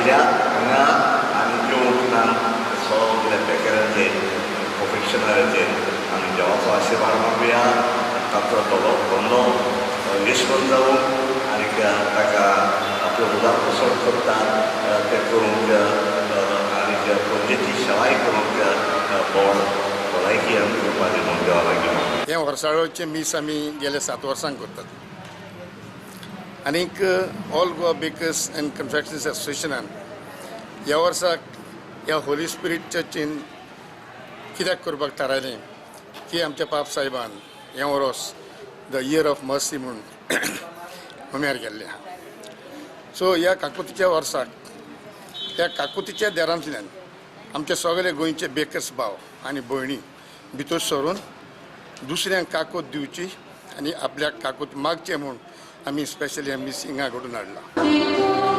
आयिल्ल्या हांगा आनी जेवण उपरांत सगळ्या बेकारांचेर प्रोफेशनलांचेर आमी देवाचो आशिर्वाद मागुया ताचो धंदो यशवंत जावं आनी ताका आपलो उदार कसो करता ते करूंक आनी प्रजेची सेवाय करूंक भलायकी आमी करपा दिवंक देवा लागीं हे वर्साळोचे मीस आमी गेल्या 7 वर्सांक करतात आनीक all Goa bakers and confectioners एसोसिएशनान ह्या वर्साक ह्या होली स्पिरीट चर्चीन कित्याक करपाक थारायलें की आमच्या पाप साहेबान हें वर्स द इयर ऑफ मर्सी म्हणून उमेर गेल्लें आहा. सो ह्या काकुतीच्या वर्साक ह्या काकुतीच्या देरांतल्यान आमचे सगळे गोंयचे बेकर्स भाव आनी भयणी भितर सरून दुसऱ्यांक काकूत दिवची आनी आपल्याक काकूत मागचे म्हूण आमी स्पेशली आमी सिंगा घडोवन हाडला.